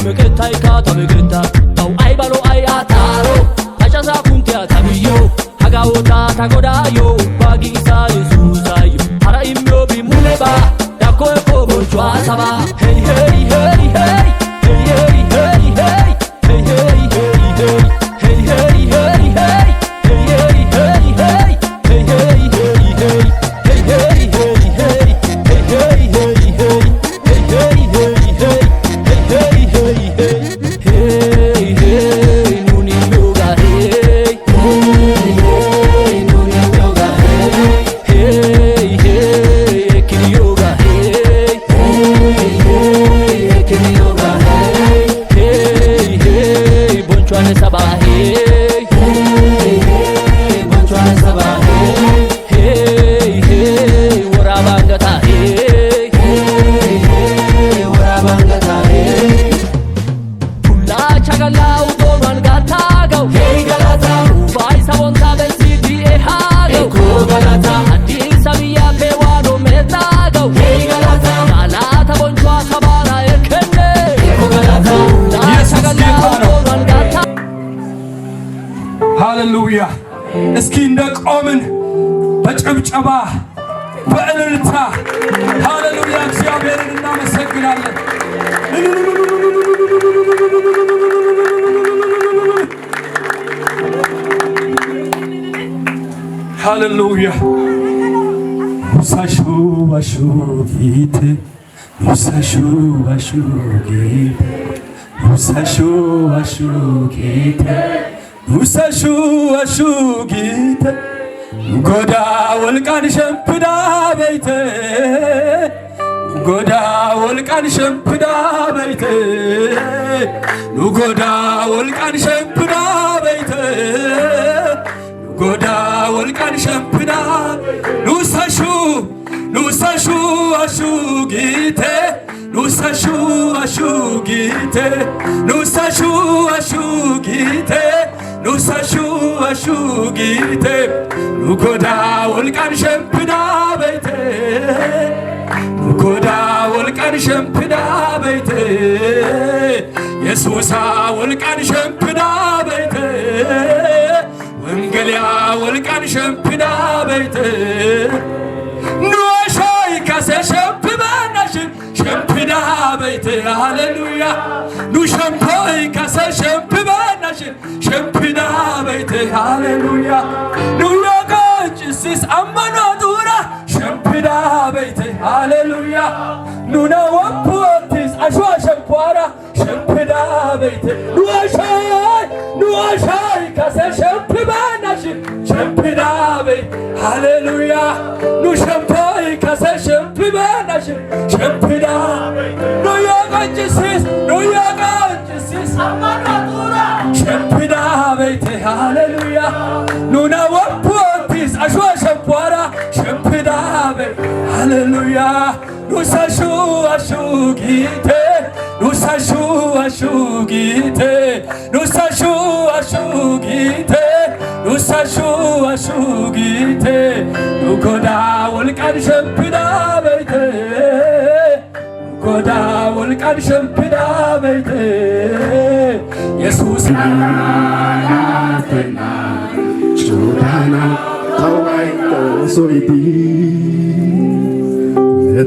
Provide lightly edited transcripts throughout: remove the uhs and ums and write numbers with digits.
Meketai kata megenta Tau ai balo ai ataro Achaza kuntia tabiyo Haga ota tagoda yo Bagi isa Yesusa yo Hara imyo bimuleba Dako eko bonchwa saba Hey hey hey hey Hey hey hey hey Hey hey hey hey Hey hey hey hey Hey hey hey hey Hey hey hey hey Hey hey hey hey Hey hey hey hey Hey hey hey hey Hey hey hey Hey hey Nuni yoga hey Hey hey Nuni yoga hey Hey hey Ekini yoga hey Hey hey Ekini yoga hey Hey hey Bonchwane saba hey Hey hey Bonchwane saba hey Hey hey Warabangata hey Hey hey Warabangata hey Pulla chagala udorwan gatagau Hey galata Ufai sabonta bensidi ehagau Eko galata Addis abiya pewado metagau Hey galata Galata bonchwa sabara ekenne Eko galata Pulla chagala udorwan gatagau ሃሌሉያ እስኪ እንደቆምን በጭብጨባ በእልልታ ሃሌሉያ እግዚአብሔርን እናመሰግናለን ሃሌሉያ ሙሳሹ ዋሹ ጌቴ ሙሳሹ ዋሹ ጌቴ ሙሳሹ ዋሹ ጌቴ ሙሳሹ ዋሹ ጌቴ ጎዳ ወልቃን ሸምፕዳ በይቴ ጎዳ ወልቃን ሸምፕዳ በይቴ ጎዳ ወልቃን ሸምፕዳ በይቴ ጎዳ ወልቃን ሸምፕዳ ኑሳሹ ኑሳሹ አሹ ጌቴ ኑሳሹ አሹ ጌቴ ኑሳሹ አሹ ጌቴ ኑሳሹ አሹ ጌቴ ኑጎዳ ወልቃን ሸምፕዳ በይቴ ኑጎዳ ወልቃን ሸምፕዳ በይቴ የሱሳ ወልቃን ሸምፕዳ በይቴ ወንጌልያ ወልቃን ሸምፕዳ በይቴ ኑዋሻይ ካሴ ሸምፕባናሽ ሸምፕዳ በይቴ ሃሌሉያ ኑ ሸምፖይ ካሴ ሸምፕባናሽ ሸምፕዳ በይቴ ሃሌሉያ ኑ ዮጋጭሲስ አማኖ ዱራ ሸምፕዳ በይቴ ሃሌሉያ ኑና ወምፖቲስ አሽዋ ሸምፖራ ሸምፕዳ በይቴ ኑዋሻይ ካሴ ሸምፕባናሽ ሸምፕዳ በይቴ ሃሌሉያ ኑ ሸምፖይ ካሴ ሸምፕባናሽ ሸምፕዳ ኑ ዮጋጭሲስ አማኖ ዱራ ሸምፕዳ በይቴ ሃሌሉያ ኑና ወምፖቲስ አሽዋ ሸምፖራ ሸምፕዳ በይቴ ሃሌሉያ ኑሳሹ አሹ ጌቴ ኑሳሹ አሹ ጌቴ ኑሳሹ አሹ ጌቴ ኑሳሹ አሹ ጌቴ ኑጎዳ ወልቃን ሸምፕዳ በይቴ ኑጎዳ ወልቃን ሸምፕዳ በይቴ የሱስ ናትና ቹዳና ታዋይ ሶይዲ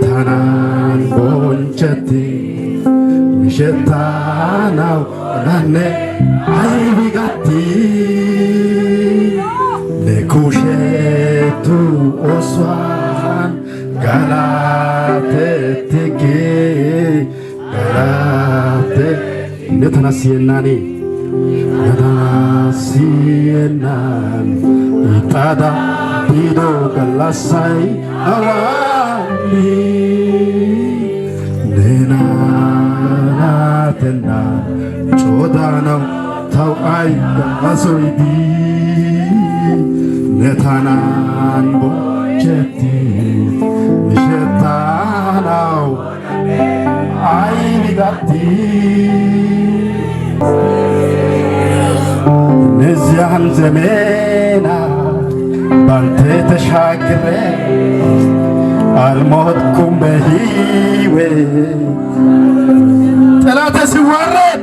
ታናን ቦንቸቲ ምሸታናው ናነ አይቢጋቲ ለኩሸቱ ኦስዋን ጋላቴቴጌ ጋላቴ ነተናሲየናኔ ነተናሲየናን ኢጣዳ ዲዶ ገላሳይ አዋኒ ነናናትና ጮዳናው ታውቃይ ገላሶይዲ ነታናን ቦቸቲ ምሸታናው አይቢጋቲ እነዚያን ዘመና ባንተ ተሻግሬ አልሞትኩም በሕይወት ጥላ ጠላቴ ሲዋረድ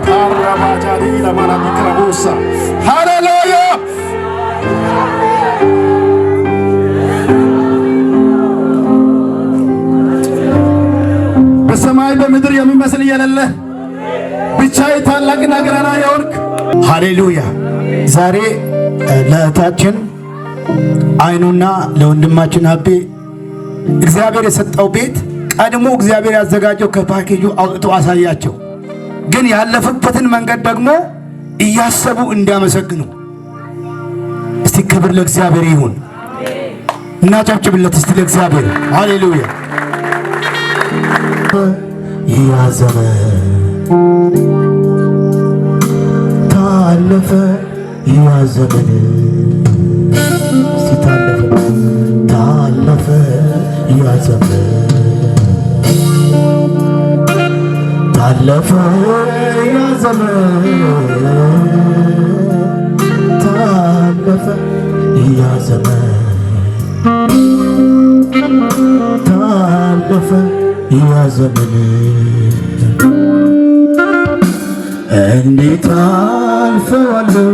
ካራባጃዲ ለማራዲ ክራቦሳ ሃሌሉያ በሰማይ በምድር የሚመስል የሌለ ብቻዬ ታላቅና ገናና የሆንክ ሃሌሉያ። ዛሬ ለእህታችን አይኑና ለወንድማችን አቤ እግዚአብሔር የሰጠው ቤት ቀድሞ እግዚአብሔር ያዘጋጀው ከፓኬጁ አውጥቶ አሳያቸው። ግን ያለፈበትን መንገድ ደግሞ እያሰቡ እንዲያመሰግኑ። እስቲ ክብር ለእግዚአብሔር ይሁን። እናጨብጭብለት እስቲ ለእግዚአብሔር ሃሌሉያ። ያዘመ ታለፈ ያዘመን እስቲ ታለፈ ያዘመን ታለፈ ያዘመን ታለፈ ያዘመን ታለፈ ያዘመን እንዴት አልፈዋለሁ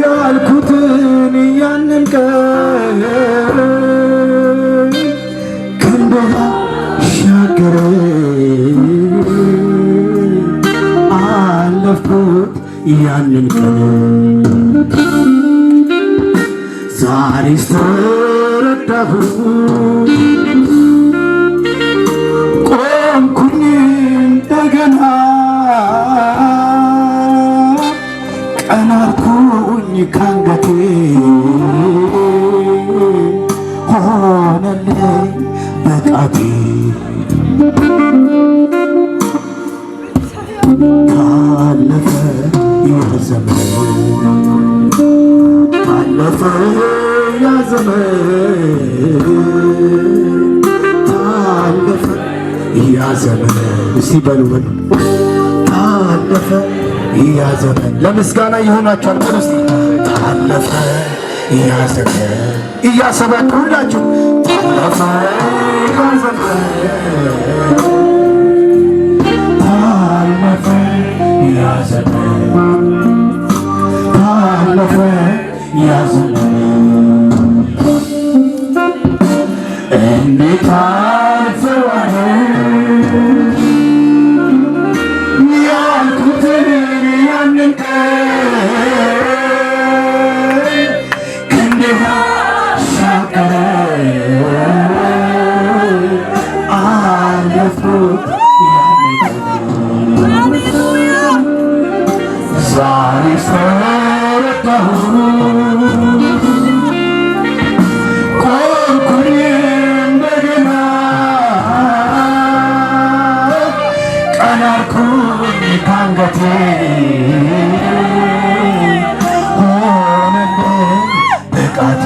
ያልኩትን ያንን ቀን ክንዶህ ሻገረ አለፍኩት ያንን ቀን ዛሬስ ተረዳሁ ቆምኩኝ እንደገና ቀና አልኩኝ ካንገቴ ሆነልኝ በጣቴ ታለፈ ያዘመን ታለፈ ያዘመን ታለፈ ያዘመን እስቲ በሉ ታለፈ ያዘመን ለምስጋና ይሆናችኋል። በሉ እስቲ ታለፈ ያዘመን እያሰባችሁ ሁላችሁ ታለፈ ያዘመን ታለፈ ያዘመን ታለፈ ያዘመን እንዴት አልፈዋለሁ ያልኩትን ያንን ቀን ክንድህ ሻገረ አለፍኩት ያንን ቀን ዛሬስ ተረዳሁ ቆምኩኝ እንደገና ቀና አልኩኝ ካንገቴ ሆነልኝ ብቃቴ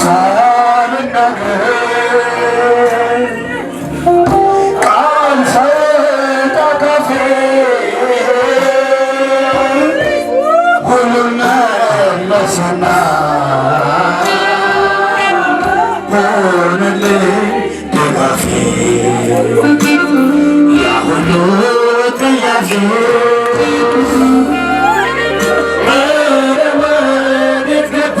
ሳልናገር ቃል ሳይወጣ ካፌ ሁሉም መለሰና ሆነልኝ ድጋፌ ያ ሁሉ ጥያቄ ወዴት ገባ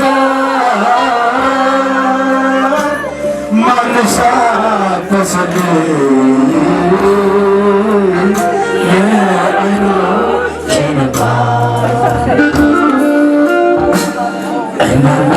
ማንስ አበሰልኝ የዓይኖቼን እንባ እናና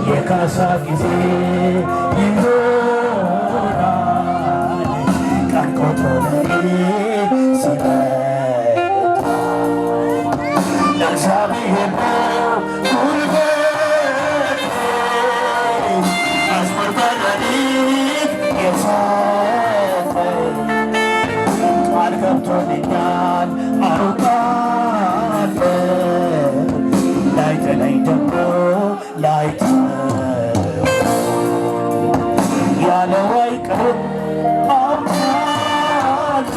የካሳ ጊዜ ይሆናል ቀን ቆጥሮ ሲመጣ ለእግዚአብሔር ነው ጉልበቴ ያለው አይቀርም አምናለሁ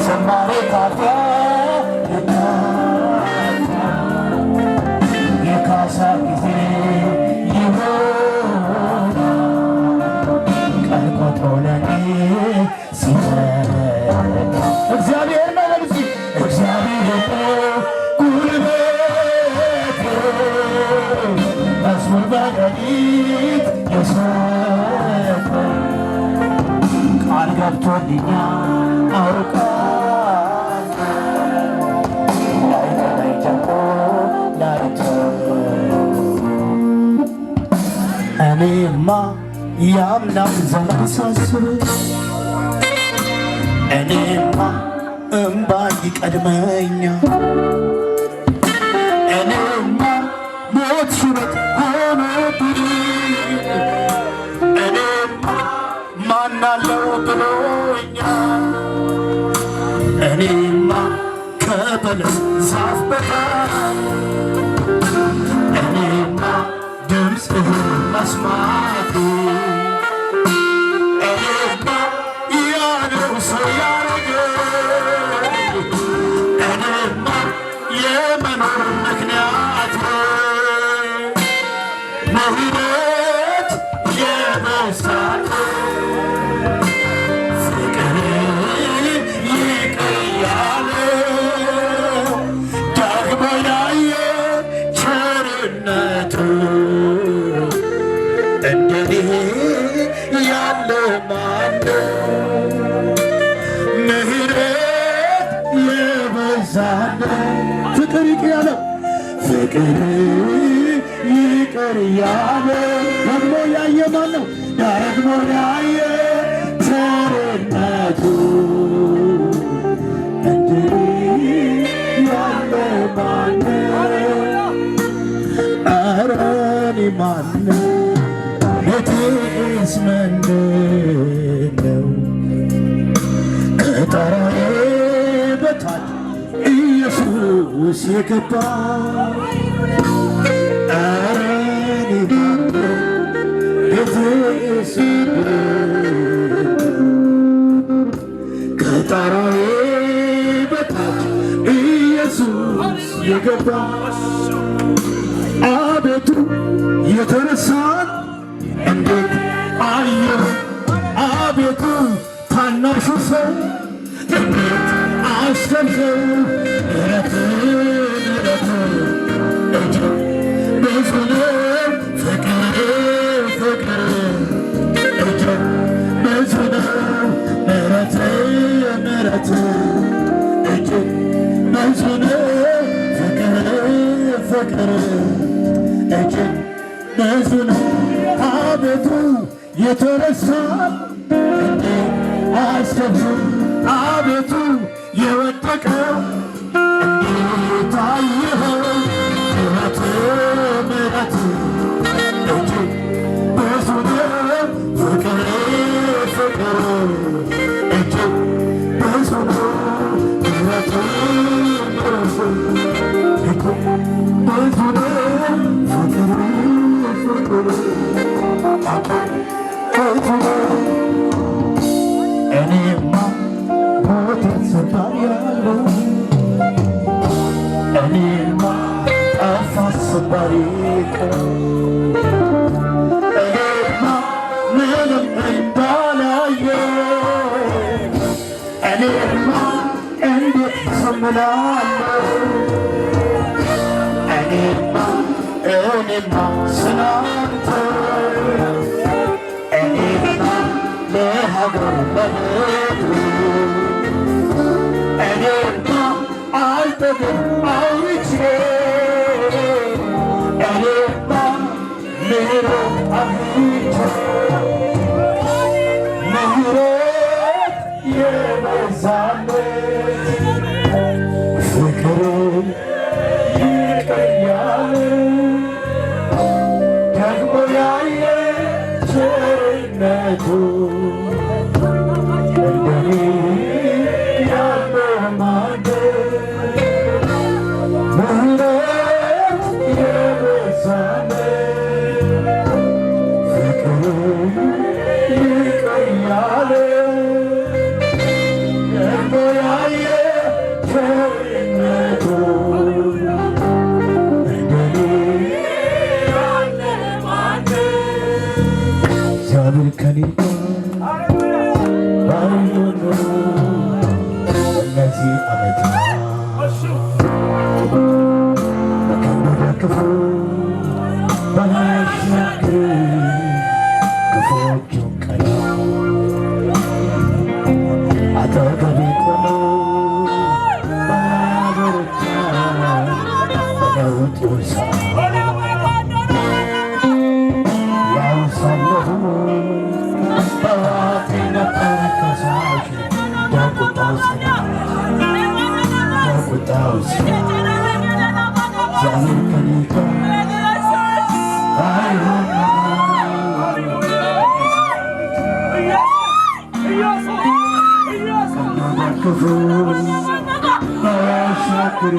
ዝማሬ ካፊያ የካሳ ጊዜ ይሆናል ቀን ቆጥሮ ለኔ ሲመጣ እግዚአብሔር ነው በልሲ እግዚአብሔር ነው ጉልበቴ መዝሙር በሌሊት የሰጠኝ ቃል ገብቶልኛል አውቃለሁ ላይ ጀምሮ እኔማ ያምናል ዘመን ሳስብ እኔማ እምባ ይቀድመኛል እኔማ ሞት ሽረት ሆኖብኝ እኔማ ማናለው ብሎኛል እኔማ ከበለስ ዛፍ በታች እኔማ ድምፅህን መስማቴ እኔማ ያለው ሰው ያረገኝ እኔማ የመኖር ምክንያት ምህረት የበዛት ፍቅር ይቅር ያለ ደግሞ ያየ ቸርነቱ እንደኔ ያለ ማነው? ምህረት የበዛለት ፍቅር ይቅር ያለ ፍቅር ይቅር ያለ ደግሞ ያየ ማነው? ደግሞ ያየ ቸርነቱ እንደኔ ያለ ማነው? ኧረ እኔ ማነው? ቤቴስ ምንድነው? ከጣራዬ በታች ኢየሱስ የገባ ኧረ እኔ ማነው? ቤቴስ ከጣራዬ በታች ኢየሱስ የገባ አቤቱ የተረሳን እንዴት አየሁ አቤቱ ታናሹ ሰው እንዴት አስተምዘው ምሕረት እጅግ ብዙ ነው ፍቅር እጅግ ብዙ ነው ምሕረት እጅግ ብዙ ነው ፍቅር እጅግ ብዙ ነው አቤቱ የተረሳን እንዴት አሰብሁ አቤቱ የወደቀው እንዴት አየኸው ምሕረት እጅግ ብዙ ነው ፍቅር እጅግ ብዙ ነው ምሕረት እጅግ ብዙ ነው እኔማ ሞትን ስባያለሁ እኔማ ጠፋ ስባሪ እኔማ ምንም እንዳላየ እኔማ እንዴት ሰምላለሁ እኔማ ስላንተ እኔማ ለሀገር ለምድሩ እኔማ አልጠግብ አውርቼ እኔማ ምሕረት አግኝቼ ምሕረት የበዛለት ፍቅር ይቅር ያለ ደግሞ ያየ ቸርነቱ እንደኔ ያለ ማንም ምሕረት የበዛለት ፍቅር እግዚአብሔር ከኔ ባይሆን እነዚህ ዓመታት በቀን በክፉ ባላሻግር ክፉዎቹን ቀን አጠገቤ ቆሞ ባያበረታ በለውጡ ሰዓት ያው ሳለሁ በሕይወቴ ነበር ከሳሽ በቁጣው እግዚአብሔር ከኔ ጋር ባይሆን ክፉ ባያሻግር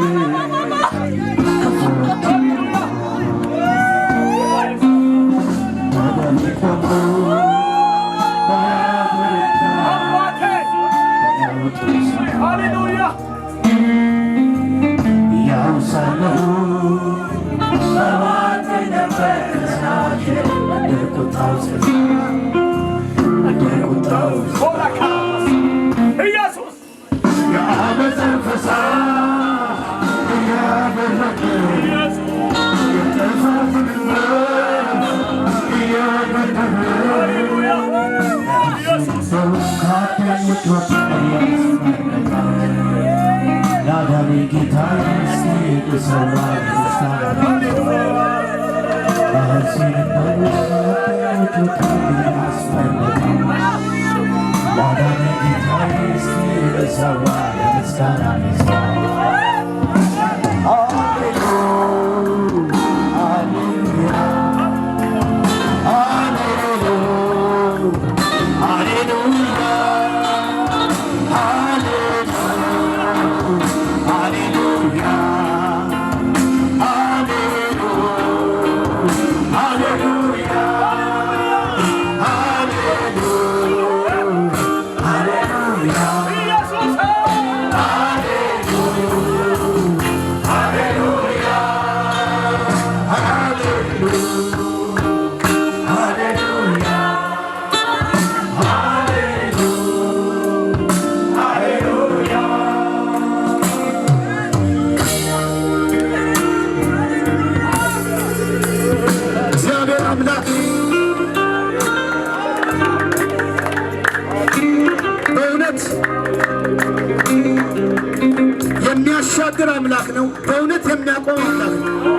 የሚያሻግር አምላክ ነው። በእውነት የሚያቆም አምላክ ነው።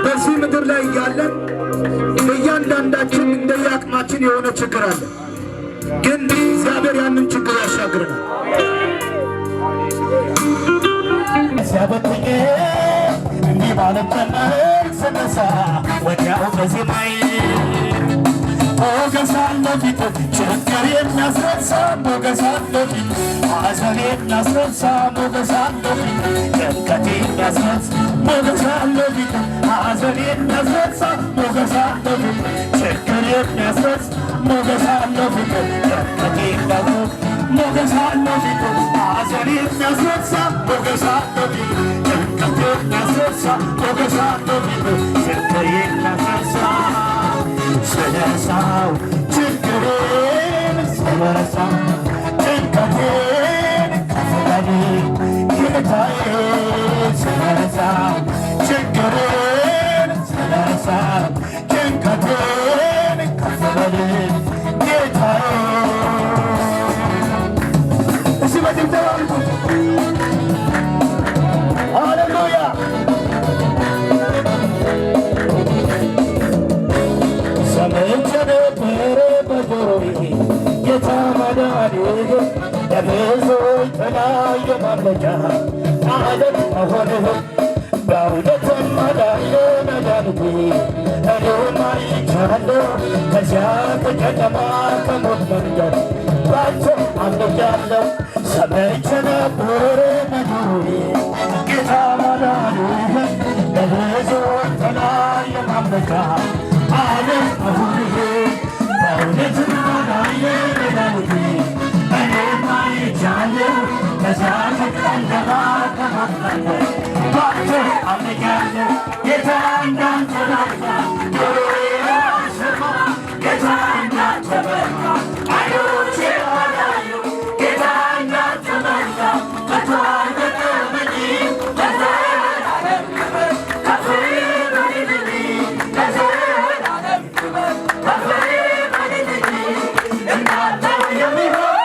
በዚህ ምድር ላይ እያለን በእያንዳንዳችን እንደየአቅማችን የሆነ ችግር አለ። ግን እግዚአብሔር ያንን ችግር ያሻግረናል። ሲያበትኝ እንዲህ ማለት ጀመር ስነሳ ወዲያው በዜማዬ ሞገስ አለ ፊት ችግር የሚያስረሳ ሞገስ አለ ፊት ሐዘን የሚያስረሳ ሞገስ አለ ፊት ጭንቀት የሚያስረሳ ሞገስ አለ ፊት ሐዘን የሚያስረሳ ሞገስ አለ ፊት ችግር የሚያስረሳ ሞገስ አለ ፊት ጭንቀት የሚያስረሳ ሞገስ አለ ፊት ሐዘን የሚያስረሳ ሞገስ አለ ፊት ጭንቀት የሚያስረሳ ሞገስ አለ ፊት ችግር የሚያስረሳ ስለረሳው ችግሬን ስለረሳው ጭንቀቴን ከፍ በል ጌታዬ ስለረሳው ችግሬን ስለረሳው ጭንቀቴን ከፍ በል ጌታዬ። እሺ በድምጠባ ሃሌሉያ ሰምቼ ነበረ በጆሮዬ ጌታ ማዳንህ ለብዙዎች ጥላ የማምለጫ ዓለት መሆንህ በእውነትም ማዳንህ መድኃኒቴ እኔም አይቻለሁ ከዚያ ከጨለማ ከሞት መንገድ ባንተ አምልጫለሁ። ሰምቼ ነበረ በጆሮዬ ጌታ ማዳንህ ለብዙዎች ጥላ የማምለጫ ዓለት መሆንህ በእውነትም ማዳንህ መድኃኒቴ እኔም አይቻለሁ ከዚያ ከጨለማ ከሞት መንገድ ባንተ አምልካለሁ ጌታ እንዳንተ ናና ጆሮዬ ሰማ ጌታ እንዳንተ በቃ አይኖቼ አላዩ ጌታ እንዳንተ በቃ በተዋረደብኝ ለዘላለም ክብር ከፍ በልልኝ ለዘላለም ክብር ከፍ በልልኝ እንዳንተ የሚሆን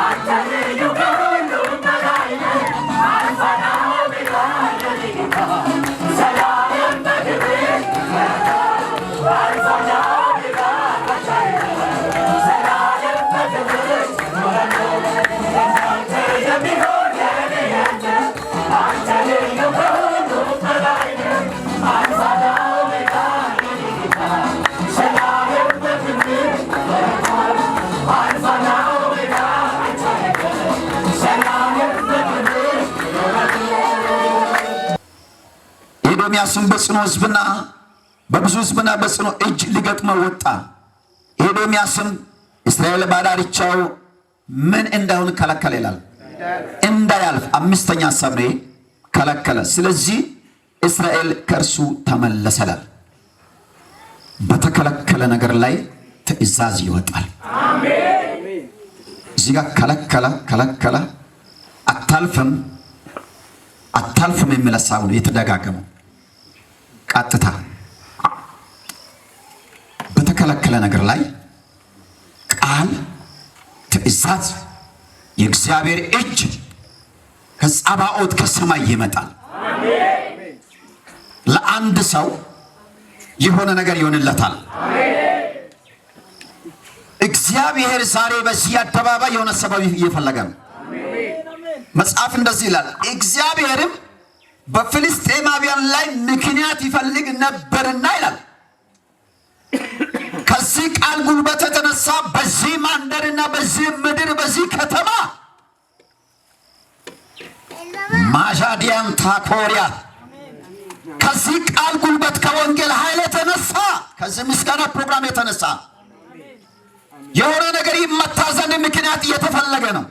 አንተ ልዩ ከሁሉም በላይ ነህ አልፋና ኦሜጋ ጌታ ሰላም በክብር አልፋና ኦሜጋ ሰላም በክብር እንዳንተ የሚሆን አንተ ልዩ ከሁሉም በላይ ነህ አልፋና ኦሜጋ ጌታ ሰላም በክብር አልፋና ኦሜጋ ኤዶምያስም በጽኑ ሕዝብና በብዙ ሕዝብና በጽኑ እጅ ሊገጥመው ወጣ። ኤዶምያስም እስራኤል ባዳርቻው ምን እንዳሁን ከለከለ ይላል፣ እንዳያልፍ አምስተኛ ሰምሬ ከለከለ። ስለዚህ እስራኤል ከእርሱ ተመለሰላል። በተከለከለ ነገር ላይ ትእዛዝ ይወጣል። እዚህ ጋር ከለከለ አታልፍም የሚል ሀሳብ ነው የተደጋገመው። ቀጥታ በተከለከለ ነገር ላይ ቃል፣ ትእዛዝ፣ የእግዚአብሔር እጅ ከጸባኦት ከሰማይ ይመጣል። ለአንድ ሰው የሆነ ነገር ይሆንለታል። እግዚአብሔር ዛሬ በዚህ አደባባይ የሆነ ሰበብ እየፈለገ ነው። መጽሐፍ እንደዚህ ይላል፣ እግዚአብሔርም በፍልስጤማውያን ላይ ምክንያት ይፈልግ ነበርና ይላል። ከዚህ ቃል ጉልበት የተነሳ በዚህ መንደርና በዚህ ምድር በዚህ ከተማ ማዣዲያን ታኮሪያ ከዚህ ቃል ጉልበት ከወንጌል ኃይል የተነሳ ከዚህ ምስጋና ፕሮግራም የተነሳ የሆነ ነገር ይመታ ዘንድ ምክንያት እየተፈለገ ነው።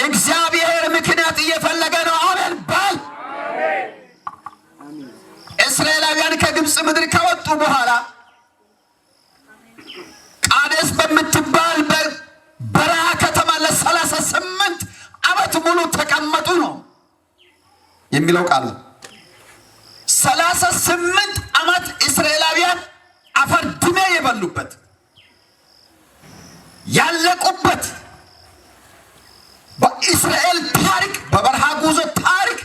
እግዚአብሔር ምክንያት እየፈለገ ነው። አሜን ባል። እስራኤላውያን ከግብፅ ምድር ከወጡ በኋላ ቃዴስ በምትባል በበረሃ ከተማ ለ38 ዓመት ሙሉ ተቀመጡ ነው የሚለው ቃሉ። 38 ዓመት እስራኤላውያን አፈር ድሜ የበሉበት ያለቁበት በእስራኤል ታሪክ በበረሃ ጉዞ ታሪክ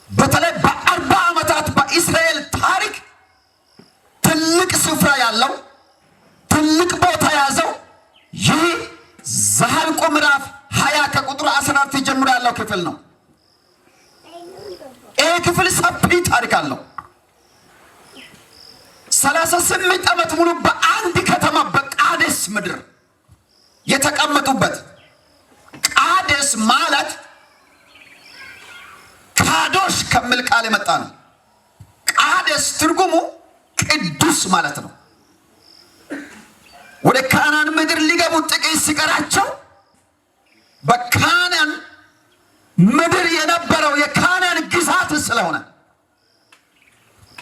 በተለይ በ40 ዓመታት በእስራኤል ታሪክ ትልቅ ስፍራ ያለው ትልቅ ቦታ ያዘው ይህ ዘኍልቍ ምዕራፍ 20 ከቁጥር 14 ጀምሮ ያለው ክፍል ነው። ይህ ክፍል ሰፊ ታሪክ አለው። 38 ዓመት ሙሉ በአንድ ከተማ በቃዴስ ምድር የተቀመጡበት። ቃዴስ ማለት ካዶሽ ከሚል ቃል የመጣ ነው። ቃዴስ ትርጉሙ ቅዱስ ማለት ነው። ወደ ካናን ምድር ሊገቡ ጥቂት ሲቀራቸው በካናን ምድር የነበረው የካናን ግዛት ስለሆነ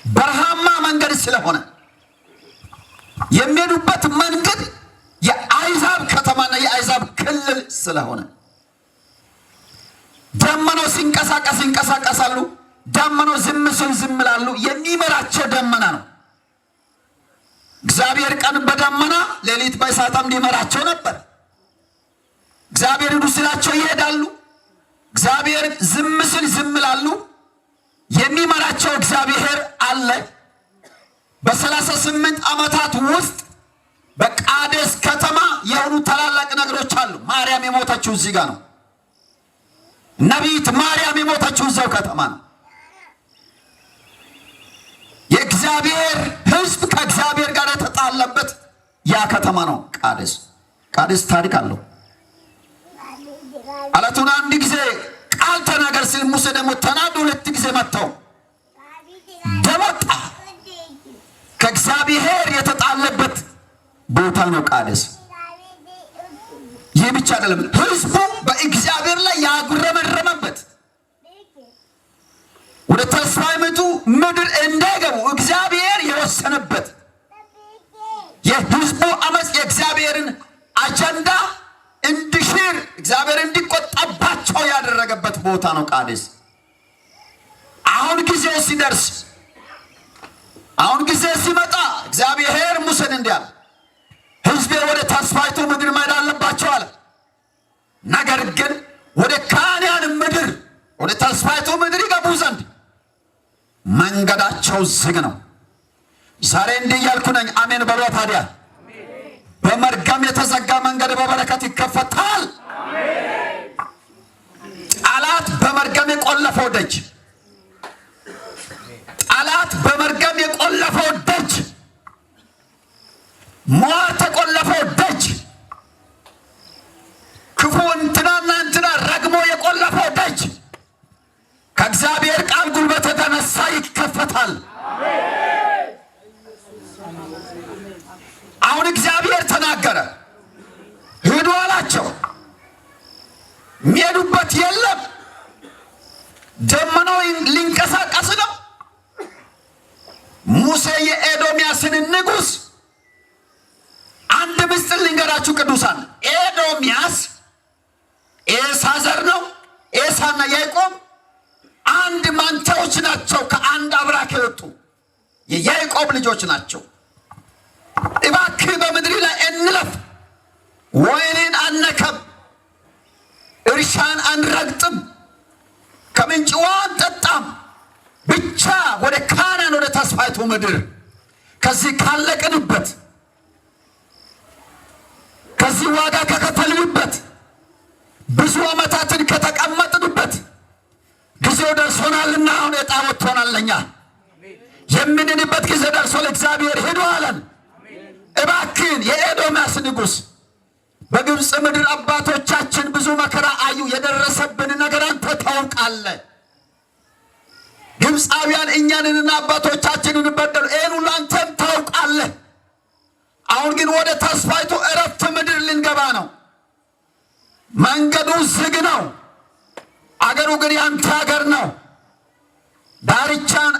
በረሃማ መንገድ ስለሆነ የሚሄዱበት መንገድ የአይዛብ ከተማና የአይዛብ ክልል ስለሆነ ደመናው ሲንቀሳቀስ ይንቀሳቀሳሉ፣ ደመናው ዝም ሲል ዝም ይላሉ። የሚመራቸው ደመና ነው። እግዚአብሔር ቀን በደመና ሌሊት በእሳት እንዲመራቸው ነበር። እግዚአብሔር ሂዱ ሲላቸው ይሄዳሉ። እግዚአብሔር ዝም ሲል ዝም ይላሉ። የሚመራቸው እግዚአብሔር አለ። በ38 ዓመታት ውስጥ በቃዴስ ከተማ የሆኑ ታላላቅ ነገሮች አሉ። ማርያም የሞተችው እዚህ ጋር ነው። ነቢይት ማርያም የሞተችው እዛው ከተማ ነው። የእግዚአብሔር ሕዝብ ከእግዚአብሔር ጋር የተጣላበት ያ ከተማ ነው ቃዴስ። ቃዴስ ታሪክ አለው። አለቱን አንድ ጊዜ ቃል ተናገር ሲል ሙሴ ደግሞ ተናዶ 2 ጊዜ መታው። ደመጣ ከእግዚአብሔር የተጣለበት ቦታ ነው ቃዴስ። ይህ ብቻ አይደለም፣ ሕዝቡ በእግዚአብሔር ላይ ያጉረመረመበት ወደ ተስፋይቱ ምድር እንዳይገቡ እግዚአብሔር የወሰነበት የሕዝቡ አመፅ የእግዚአብሔርን አጀንዳ እንዲሽር እግዚአብሔር እንዲቆጣባቸው ያደረገበት ቦታ ነው ቃዴስ። አሁን ጊዜው ሲደርስ አሁን ጊዜ ሲመጣ እግዚአብሔር ሙሴን እንዲህ አለ፣ ሕዝቤ ወደ ተስፋይቱ ምድር መሄድ አለባቸው አለ። ነገር ግን ወደ ካናን ምድር ወደ ተስፋይቱ ምድር ይገቡ ዘንድ መንገዳቸው ዝግ ነው። ዛሬ እንዲህ እያልኩ ነኝ፣ አሜን በሏ ታዲያ። በመርገም የተዘጋ መንገድ በበረከት ይከፈታል። ጠላት በመርገም የቆለፈው ደጅ ጠላት በመርገም የቆለፈው ደጅ ሟርት የቆለፈው ደጅ ክፉ እንትናና እንትና ረግሞ የቆለፈው ደጅ ከእግዚአብሔር ቃል ጉልበት የተነሳ ይከፈታል። አሁን እግዚአብሔር ተናገረ። ሂዱ አላቸው። የሚሄዱበት የለም። ደመናው ሊንቀሳቀስ ነው። ሙሴ የኤዶምያስን ንጉሥ አንድ ምስጢር ልንገራችሁ ቅዱሳን፣ ኤዶምያስ ኤሳ ዘር ነው። ኤሳና ያዕቆብ አንድ ማንቻዎች ናቸው። ከአንድ አብራክ የወጡ የያዕቆብ ልጆች ናቸው። እባክህ በምድር ላይ እንለፍ፣ ወይንን አነከም፣ እርሻን አንረግጥም፣ ከምንጭ ውሃ አንጠጣም፣ ብቻ ወደ ካናን ወደ ተስፋይቱ ምድር ከዚህ ካለቅንበት ከዚህ ዋጋ ከከፈልንበት ብዙ ዓመታትን ከተቀመጥንበት ጊዜው ደርሶናልና አሁን ዕጣ ወጥቶናል። ለኛ የምንድንበት ጊዜ ደርሶ ለእግዚአብሔር ሄዶ አለን። እባክህን የኤዶምያስ ንጉሥ በግብፅ ምድር አባቶቻችን ብዙ መከራ አዩ። የደረሰብን ነገር አንተ ታውቃለህ። ግብፃውያን እኛንንና አባቶቻችንን በደሉ። ይህን ሁሉ አንተም ታውቃለህ። አሁን ግን ወደ ተስፋይቱ ዕረፍት ምድር ልንገባ ነው። መንገዱ ዝግ ነው። አገሩ ግን ያንተ አገር ነው። ዳርቻን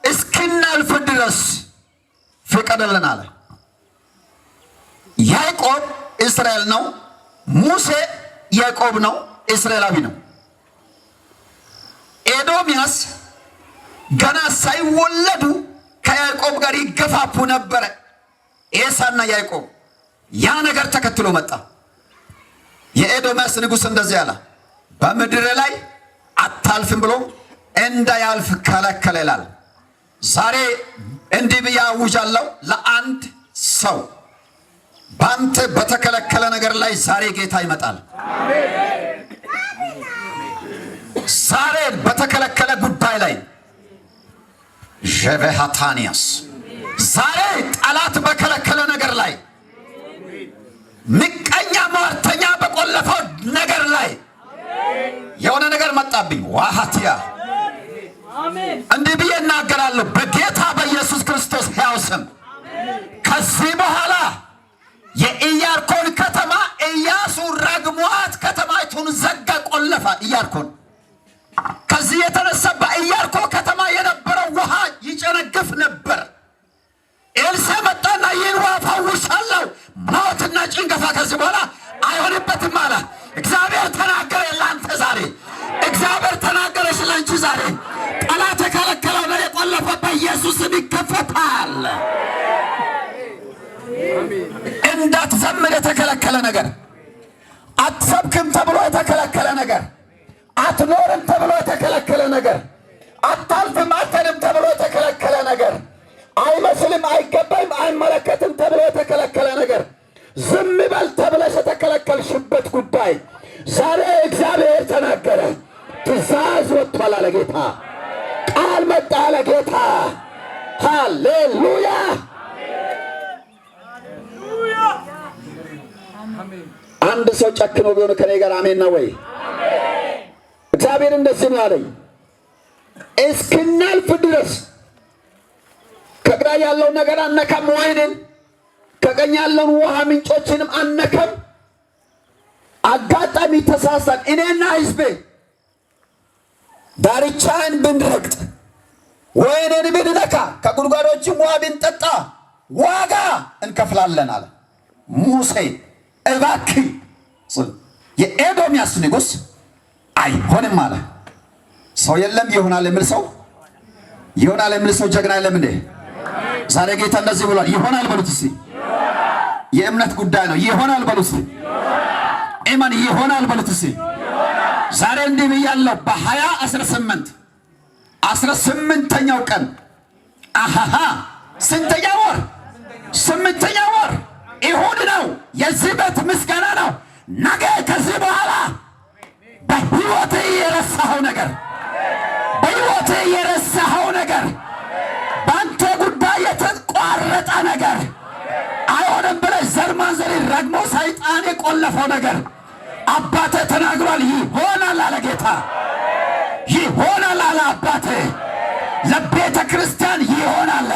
እስክናልፍ ድረስ ፍቀድልን አለ። ያዕቆብ እስራኤል ነው። ሙሴ ያዕቆብ ነው፣ እስራኤላዊ ነው። ኤዶምያስ ገና ሳይወለዱ ከያዕቆብ ጋር ይገፋፉ ነበረ። ኤሳና ያዕቆብ ያ ነገር ተከትሎ መጣ። የኤዶምያስ ንጉሥ እንደዚህ አለ፣ በምድር ላይ አታልፍም ብሎ እንዳያልፍ ከለከለ ይላል። ዛሬ እንዲህ ብዬ አውጃለሁ ለአንድ ሰው፣ ባንተ በተከለከለ ነገር ላይ ዛሬ ጌታ ይመጣል። ዛሬ በተከለከለ ጉዳይ ላይ ጀበሃታኒያስ ዛሬ ጠላት በከለከለ ነገር ላይ ምቀኛ ሟርተኛ በቆለፈው ነገር ላይ የሆነ ነገር መጣብኝ። ዋሃቲያ እንዲህ ብዬ እናገራለሁ በጌታ በኢየሱስ ክርስቶስ ሕያው ስም፣ ከዚህ በኋላ የኢያሪኮን ከተማ ኢያሱ ረግሟት ከተማይቱን ዘጋ፣ ቆለፋ ኢያሪኮን። ከዚህ የተነሳ በኢያሪኮ ከተማ የነበረው ውሃ ይጨነግፍ ነበር። ኤልሳዕ መጣና ይህን ውሃ ፈውሻለሁ፣ ሞትና ጭንገፋ ከዚህ በኋላ አይሆንበትም አለ። እግዚአብሔር ተናገረ ለአንተ ዛሬ። እግዚአብሔር ተናገረሽ ለአንቺ ዛሬ። ጠላት የከለከለው ነው የቆለፈ በኢየሱስ ስም ይከፈታል። እንዳትዘምር የተከለከለ ነገር፣ አትሰብክም ተብሎ የተከለከለ ነገር፣ አትኖርም ተብሎ የተከለከለ ነገር፣ አታልፍም አትሄድም ተብሎ የተከለከለ ነገር፣ አይመስልም አይገባም አይመለከትም ተብሎ የተከለከለ ነገር፣ ዝም በል ተብለሽ የተከለከልሽበት ጉዳይ ዛሬ እግዚአብሔር ተናገረ። ትእዛዝ ወጥቷል አለ ጌታ። ቃል መጣ አለ ጌታ። ሃሌሉያ! አንድ ሰው ጨክኖ ቢሆን ከኔ ጋር አሜን ነው ወይ? እግዚአብሔር እንደዚህ ነው አለኝ፣ እስክናልፍ ድረስ ከግራ ያለውን ነገር አነካም፣ ወይንን ከቀኝ ያለውን ውሃ ምንጮችንም አነካም። አጋጣሚ ተሳሳን እኔና ሕዝቤ ዳርቻን ብንረግጥ ወይንን ብንነካ ከጉድጓዶችም ውሃ ብንጠጣ ዋጋ እንከፍላለን አለ ሙሴ። እባክህ የኤዶምያስ ንጉሥ አይሆንም አለ። ሰው የለም ይሆናል የሚል ሰው ይሆናል የሚል ሰው ጀግና የለም እንዴ? ዛሬ ጌታ እንደዚህ ብሏል። ይሆናል በሉት እስቲ። የእምነት ጉዳይ ነው። ይሆናል በሉት እስቲ። ኢማን ይሆናል በሉት እስቲ። ዛሬ እንዲህ ብያለሁ። በ2018 18ኛው ቀን ስንተኛ ወር? 8ኛ ወር እሁድ ነው። የዚህ ቤት ምስጋና ነው። ነገ ከዚህ በኋላ በሕይወት የረሳኸው ነገር በሕይወት የረሳኸው ነገር በአንተ ጉዳይ የተቋረጠ ነገር አይሆንም ብለህ ዘር ማንዘር ረግሞ ሰይጣን የቆለፈው ነገር አባቴ ተናግሯል። ይሆናል አለ ጌታ። ይሆናል አለ አባቴ። ለቤተ ክርስቲያን ይሆናል።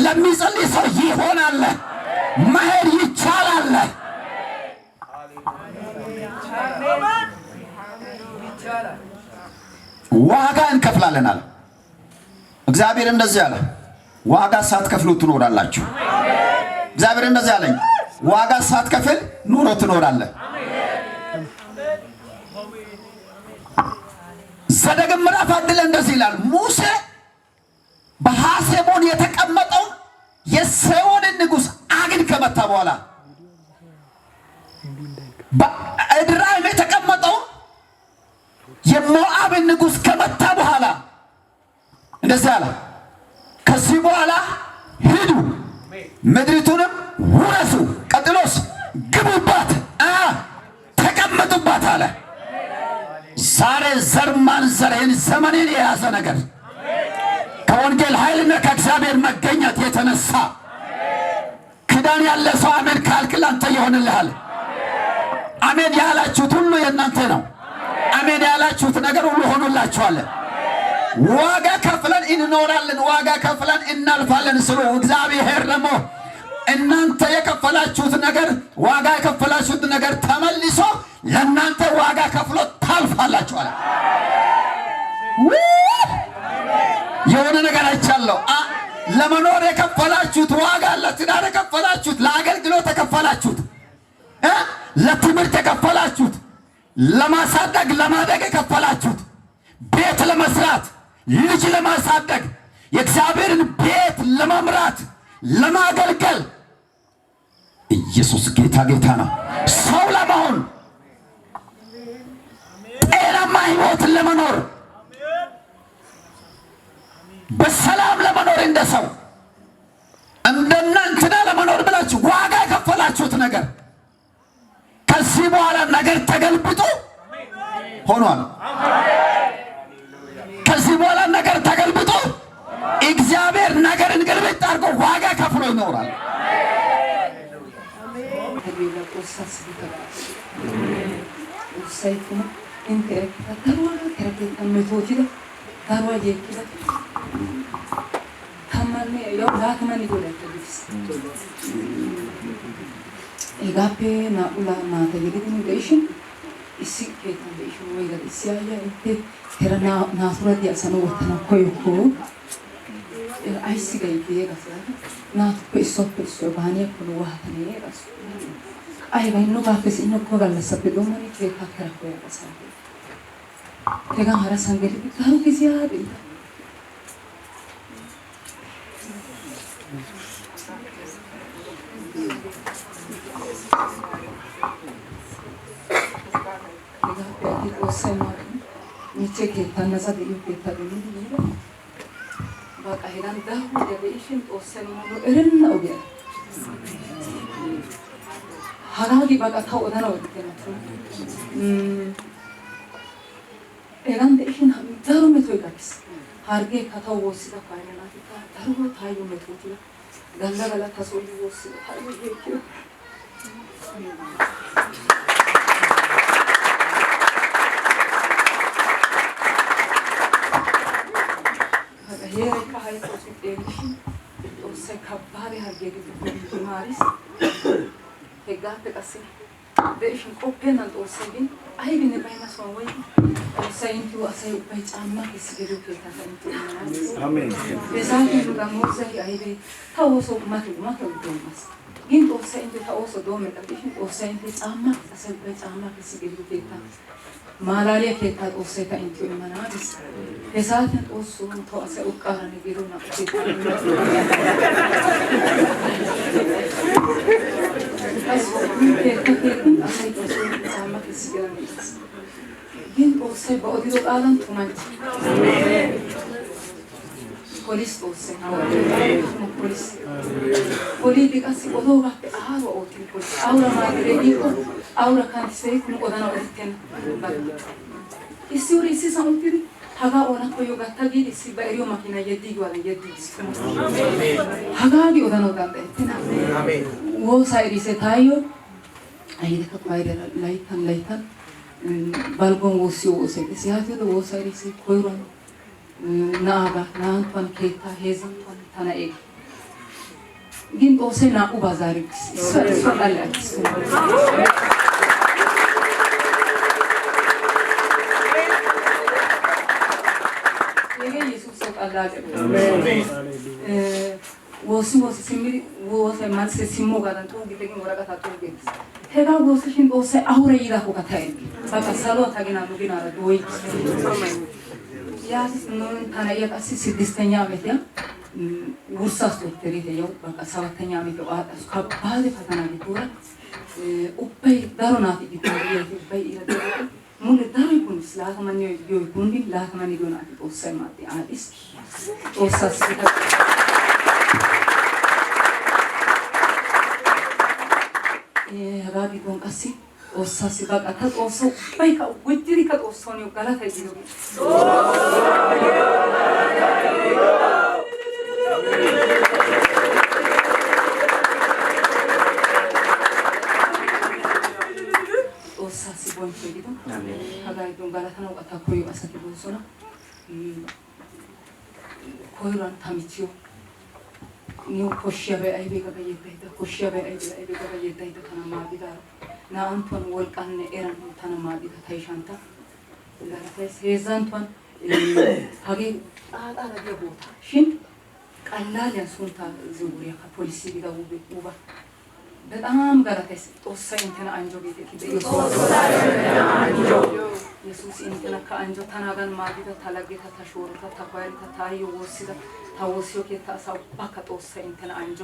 ለሚጸልይ ሰው ይሆናል። መሄድ ይቻላል። ዋጋ እንከፍላለን አለ እግዚአብሔር። እንደዚህ አለ፣ ዋጋ ሳትከፍሉ ትኖራላችሁ። እግዚአብሔር እንደዚህ አለኝ፣ ዋጋ ሳትከፍል ኑሮ ትኖራለህ። ዘዳግም ምዕራፍ 1 ላይ እንደዚህ ይላል፣ ሙሴ በሐሴቦን የተቀመጠው የሴዎንን ንጉሥ አግን ከመታ በኋላ በኤድራይም የተቀመጠው የሞዓብን ንጉሥ ከመታ በኋላ እንደዚህ አለ፣ ከዚህ በኋላ ሂዱ ምድሪቱንም ውረሱ፣ ቀጥሎስ ግቡባት፣ ተቀመጡባት አለ። ዛሬ ዘር ማንዘርህን ዘመኔን የያዘ ነገር ከወንጌል ኃይልና ከእግዚአብሔር መገኘት የተነሳ ክዳን ያለ ሰው አሜን ካልክ ላንተ ይሆንልሃል። አሜን ያላችሁት ሁሉ የእናንተ ነው። አሜን ያላችሁት ነገር ሁሉ ሆኖላችኋል። ዋጋ ከፍለን እንኖራለን፣ ዋጋ ከፍለን እናልፋለን ስሉ እግዚአብሔር ደግሞ እናንተ የከፈላችሁት ነገር ዋጋ የከፈላችሁት ነገር ተመልሶ ለእናንተ ዋጋ ከፍሎ ታልፋላችሁ አለ። የሆነ ነገር አይቻለሁ። ለመኖር የከፈላችሁት ዋጋ፣ ለትዳር የከፈላችሁት፣ ለአገልግሎት የከፈላችሁት፣ ለትምህርት የከፈላችሁት፣ ለማሳደግ ለማደግ የከፈላችሁት፣ ቤት ለመስራት፣ ልጅ ለማሳደግ፣ የእግዚአብሔርን ቤት ለመምራት፣ ለማገልገል ኢየሱስ ጌታ ጌታ ነው። ሰው ለመሆን ጤናማ ሕይወትን ለመኖር በሰላም ለመኖር እንደ ሰው እንደናንተና ለመኖር ብላችሁ ዋጋ የከፈላችሁት ነገር ከዚህ በኋላ ነገር ተገልብጦ ሆኗል። ከዚህ በኋላ ነገር ተገልብጦ እግዚአብሔር ነገርን ግልብጥ አድርጎ ዋጋ ከፍሎ ይኖራል። Egape na ula mata yedin deishin isi ketan deishin wega isiaya inte tera na sura dia sanu watana koyko aisi ga ide gasa na peso bania kono watane gasa ai ga inno ga pes inno ko galla sabe do mani ke ka kara koya gasa tega hara sangeli karu kisiya de Niche ketan nasa de ketan de ni ba kahiran dah dia deishin osen no eren na oge haragi ba ka thau dana oge na eran deishin ham daru me toy gakis harge ka thau osida paina na ka daru thayu me toy galla galla thasoi osida thayu dekyo Here ka hay ko si Deshi o se kabare harge ke maris te gate kasi de'ishin qoppennan Xoossay gin aybinne baynna sohuwan woy Xoossay inttiyo asay ubbay caammaa kessi geliyo keettaa inttiyo immanaas. Amen. He saatiyan gammoossay aybee ta ooso mata doommas. Gin Xoossay inttiyo ta ooso doommetta dishin Xoossay intte caammaa asay ubbay caammaa kessi geliyo keettaa malaaliya keettaa Xoossay ta inttiyo immanaas. He saatiyan Xoossoo tawu asay urqqaaranne gelonna keettaa asay Xoossoo caammaa kessi gelanaas. Gin Xoossay ba odido qaalan tumanchcha. Polis Xoossay polis. Poliidi qassi odoogappe aaruwa oottidi polis. Awura maadiree giikko awura kanttissee kun odana odettenna. Issi uri issisan uttidi hagaa oonakko yo gatta giidi issi ba eriyo makiinaa yeddiigiwaadan yeddiigis. Hagaa gi odanawu danddayettenna. Woosaa erisee taayyo aydekka bayrera layttan balgon woossiyo woosay dees. Yaatiyode woosaa erisee koyruwan na'aagaa naa'anttuwan keettaa heezzanttuwan tana eegi. Gin Xoossay naa'ubaa zaariigis. Issuwa xalla aggiis. Hegee Yesuusawu xallaa jedhu. Woossi simmidi woosay malissee simmogaadan xuugite gin woraqataa xuugeettes. Hegaa woossishin Xoossay awura yiidaakokka ta ergi. Bakka saluwa ta ginaa nu ginaara dooyiis. Yaasis ta na'iya qassi 6ኛ ዓመትያ ውርሳስ ዶክተሬት ያው በቃ 7ኛ ዓመት አጣስ ከባድ ፈተና ቢሆን ኡበይ ዳሮናት ቢሆን ኡበይ ይረዳል ሙሉ ዳሪ ኩን ስላተማኒ ይሁን ላተማኒ ይሁን አጥቶሰይ ማቲ አዲስ ኦሳስ ራቢ ኮን ቀሲ ኦሳስ በቃ ተቆሶ ባይካ ወጅሪ ከቆሶ ነው ጋላታ ይሉ ኦሳስ ቦን ሄዲቶ ሀጋይ ዶን ጋላታ ነው ቀታ ኮዩ አሰቲ ቦሶና ኮዩራን ታሚቺዮ ኒው ኮሽያ በአይቤ ገበየታ ኮሽያ በአይቤ ገበየታ ተናማ ቢዳር ናአንቶን ወልቃን ኤራን ተናማ ቢታ ታይሻንታ ለራስ ሄዛንቶን ሀጌ ጣጣ ረገቦታ ሽን ቀላል ያንሱንታ ዝውሪያ ከፖሊሲ ቢዳው ቢውባ በጣም ጋራታይስ ጦሳይ እንተና አንጆ ቤት ኢየሱስ እንተና ከአንጆ ተናጋን ማዲታ ታላጌታ ታሾርታ ታኳሪታ ታዩ ወሲዳ ታወሲዮ ከታሳው ባካ ጦሳይ እንተና አንጆ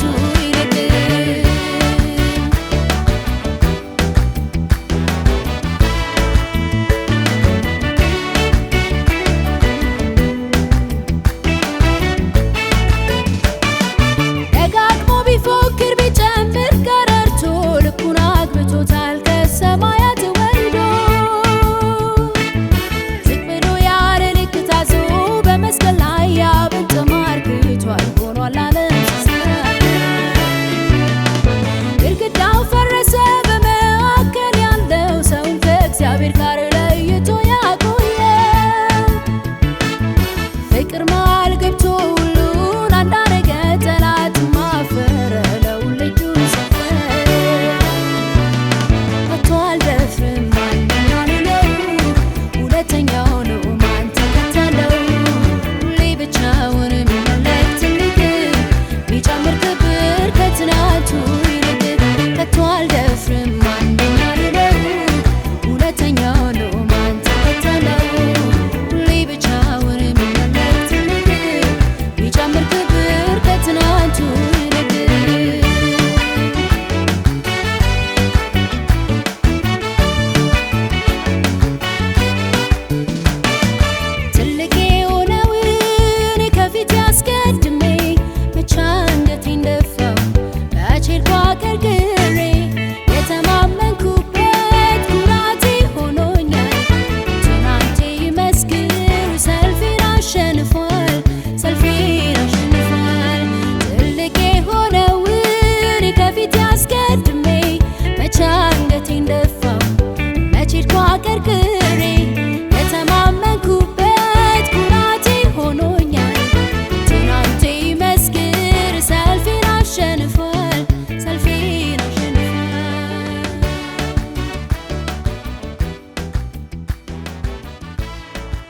tu